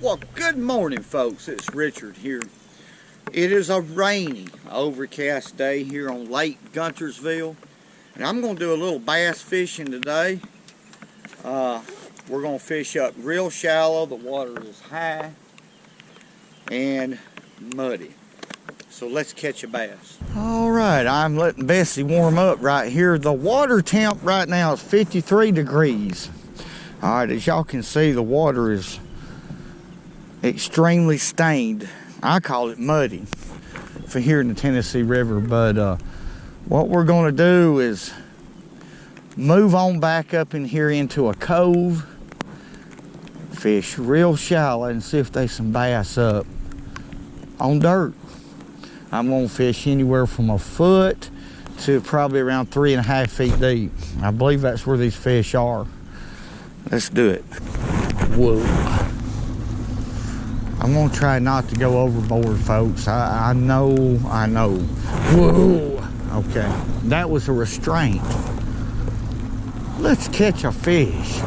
Well, good morning, folks. It's Richard here. It is a rainy, overcast day here on Lake Guntersville, and I'm going to do a little bass fishing today. We're going to fish up real shallow. The water is high and muddy. So let's catch a bass. All right, I'm letting Bessie warm up right here. The water temp right now is 53 degrees. All right, as y'all can see, the water is extremely stained. I call it muddy for here in the Tennessee River, but what we're going to do is move on back up in here into a cove, fish real shallow, and see if there's some bass up on dirt. I'm going to fish anywhere from a foot to probably around 3.5 feet deep. I believe that's where these fish are. Let's do it. Whoa. I'm going to try not to go overboard, folks. I know. Whoa. Okay. That was a restraint. Let's catch a fish.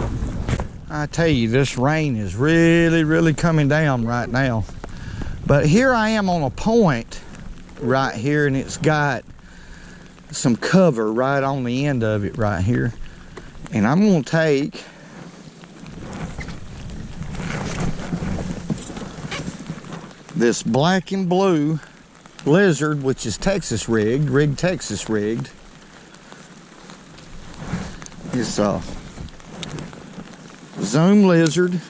I tell you, this rain is really coming down right now. But here I am on a point right here, and it's got some cover right on the end of it right here. And I'm going to take this black and blue lizard, which is Texas rigged, Texas rigged. It's a zoom lizard,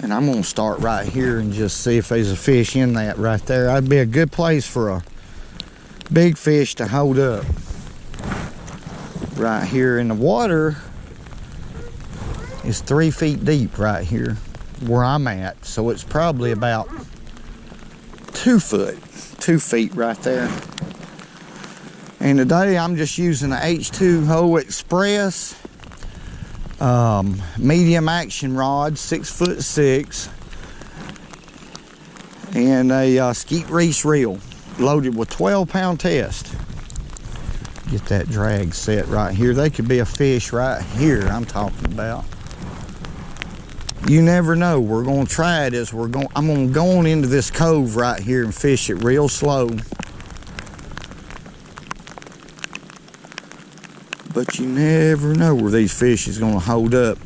and I'm gonna start right here and just see if there's a fish in that right there. That'd be a good place for a big fish to hold up. Right here in the water is 3 feet deep right here where I'm at, so it's probably about 2 feet right there. And today I'm just using a H2O Express medium action rod, 6'6", and a skeet reese reel loaded with 12-pound test. Get that drag set right here. They could be a fish right here I'm talking about. You never know. We're gonna try it I'm gonna go on into this cove right here and fish it real slow. But you never know where these fish is gonna hold up.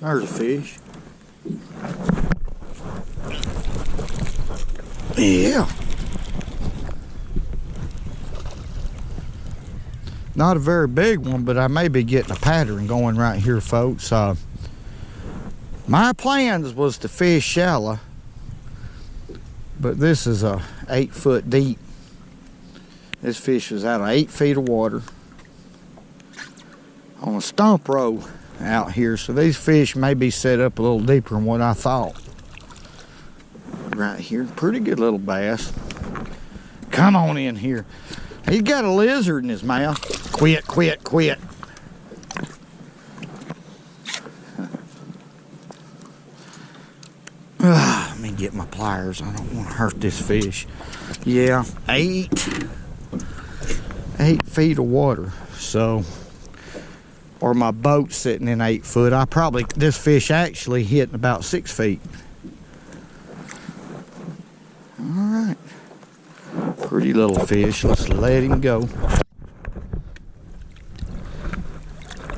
There's a fish. Yeah. Not a very big one, but I may be getting a pattern going right here, folks. My plans was to fish shallow, but this is a 8 foot deep. This fish was out of 8 feet of water on a stump row out here, so these fish may be set up a little deeper than what I thought. Right here, pretty good little bass. Come on in here. He's got a lizard in his mouth. Quit. Let me get my pliers. I don't want to hurt this fish. Yeah, 8 feet of water. So, or my boat sitting in 8 foot. This fish actually hitting about 6 feet. All right, pretty little fish. Let's let him go.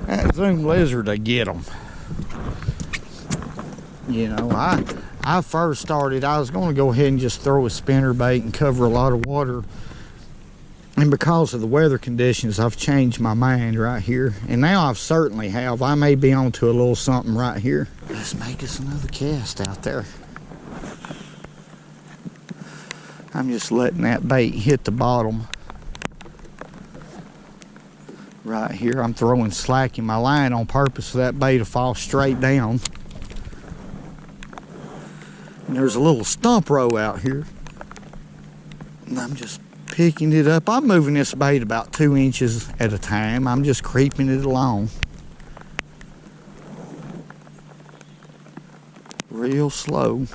That zoom lizard, I get them. You know, I first started, I was going to go ahead and just throw a spinner bait and cover a lot of water. And because of the weather conditions, I've changed my mind right here. And now I certainly have. I may be onto a little something right here. Let's make us another cast out there. I'm just letting that bait hit the bottom. Right here, I'm throwing slack in my line on purpose for that bait to fall straight down. And there's a little stump row out here. And I'm just Picking it up. I'm moving this bait about 2 inches at a time. I'm just creeping it along. Real slow.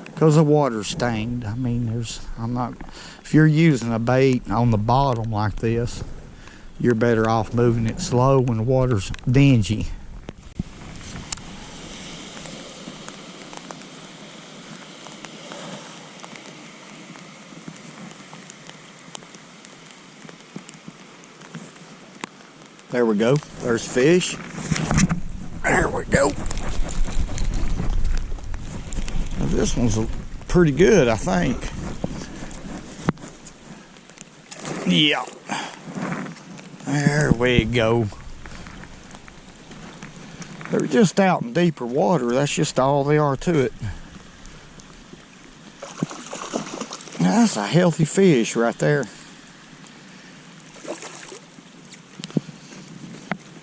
Because the water's stained. I mean, if you're using a bait on the bottom like this, you're better off moving it slow when the water's dingy. There we go. There's fish. There we go. This one's pretty good, I think. Yeah. There we go. They're just out in deeper water. That's just all they are to it. That's a healthy fish right there.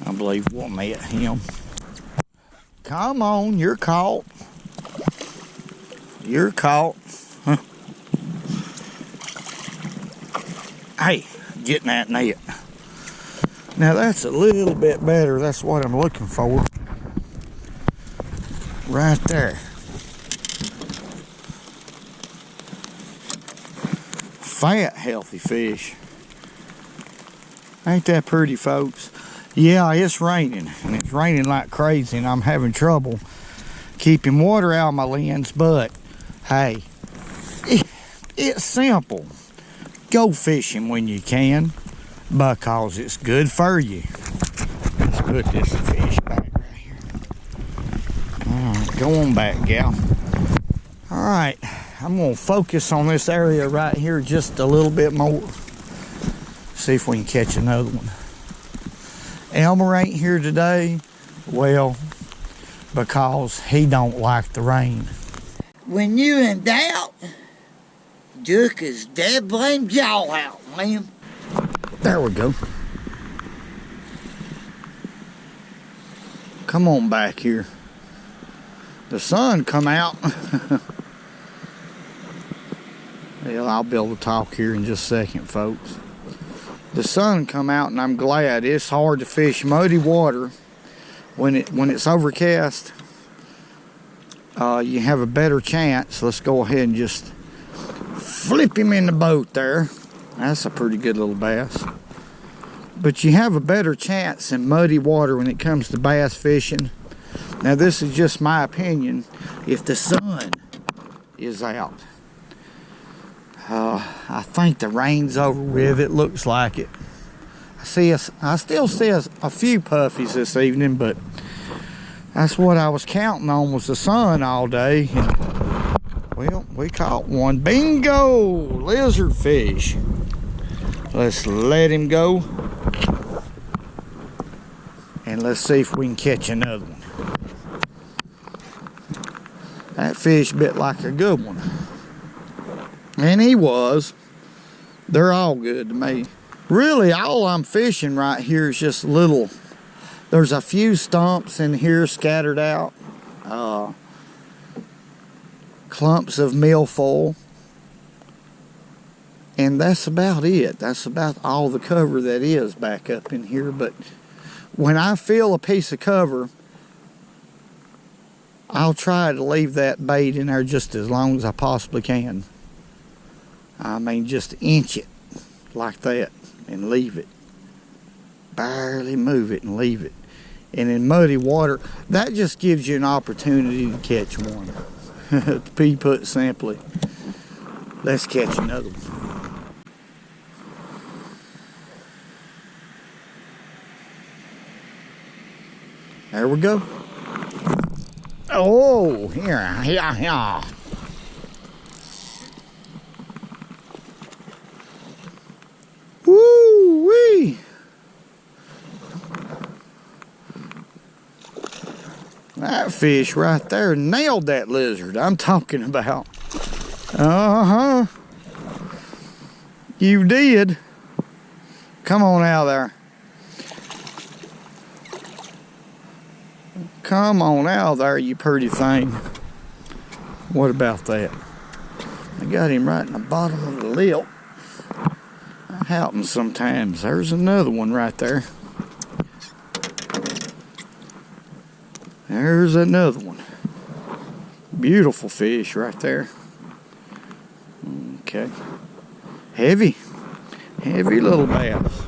I believe we'll met him. Come on, you're caught. You're caught. Huh. Hey, get in that net. Now that's a little bit better. That's what I'm looking for. Right there. Fat, healthy fish. Ain't that pretty, folks? Yeah, it's raining, and it's raining like crazy, and I'm having trouble keeping water out of my lens, but hey, it's simple. Go fishing when you can, because it's good for you. Let's put this fish back right here. Alright, go on back, gal. Alright, I'm going to focus on this area right here just a little bit more. See if we can catch another one. Elmer ain't here today, well, because he don't like the rain. When you in doubt, duck his dead blame jaw out, man. There we go. Come on back here. The sun come out. Well, I'll be able to talk here in just a second, folks. The sun come out, and I'm glad. It's hard to fish muddy water when it's overcast. You have a better chance. Let's go ahead and just flip him in the boat there. That's a pretty good little bass. But you have a better chance in muddy water when it comes to bass fishing. Now this is just my opinion. If the sun is out, I think the rain's over with. It looks like it. I still see a few puffies this evening, but that's what I was counting on, was the sun all day. Well, we caught one. Bingo! Lizard fish. Let's let him go. And let's see if we can catch another one. That fish bit like a good one. And he was. They're all good to me. Really, all I'm fishing right here is just little. There's a few stumps in here scattered out. Clumps of milfoil. And that's about it. That's about all the cover that is back up in here. But when I feel a piece of cover, I'll try to leave that bait in there just as long as I possibly can. I mean, just inch it like that and leave it. Barely move it and leave it. And in muddy water, that just gives you an opportunity to catch one. To be put simply. Let's catch another one. There we go. Oh, here. Woo-wee! That fish right there nailed that lizard I'm talking about. Uh-huh. You did. Come on out there. Come on out there, you pretty thing. What about that? I got him right in the bottom of the lip. That happens sometimes. There's another one right there. There's another one. Beautiful fish right there. Okay. Heavy little bass.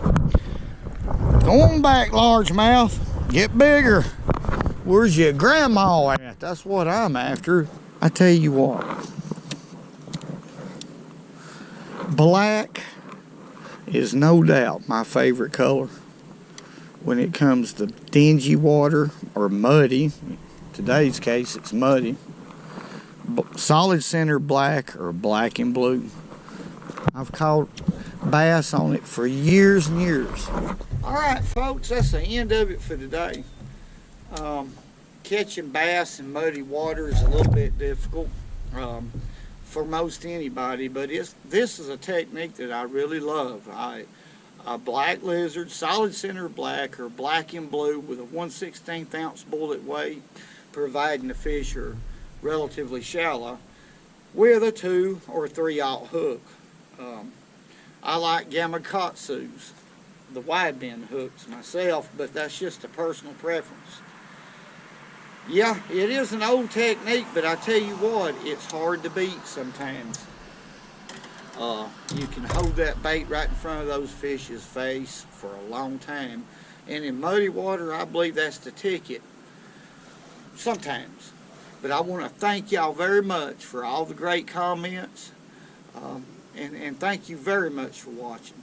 Going back, largemouth. Get bigger. Where's your grandma at? That's what I'm after. I tell you what. Black is no doubt my favorite color when it comes to dingy water or muddy. In today's case, it's muddy. Solid center black or black and blue. I've caught bass on it for years and years. All right, folks, that's the end of it for today. Catching bass in muddy water is a little bit difficult for most anybody, but this is a technique that I really love. A black lizard, solid center black or black and blue with a 1/16 ounce bullet weight, providing the fish are relatively shallow, with a 2 or 3/0 hook. I like Gamakatsu's, the wide bend hooks myself, but that's just a personal preference. Yeah, it is an old technique, but I tell you what, it's hard to beat sometimes. You can hold that bait right in front of those fish's face for a long time, and in muddy water, I believe that's the ticket sometimes. But I want to thank y'all very much for all the great comments, and thank you very much for watching.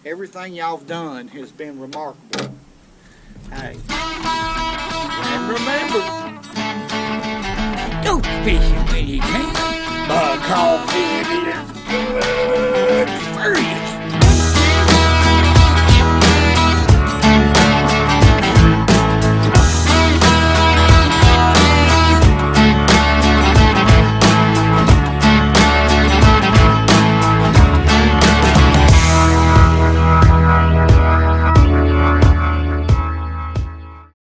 Everything y'all have done has been remarkable. Hey, and remember, Go fishing when you can, because it is good.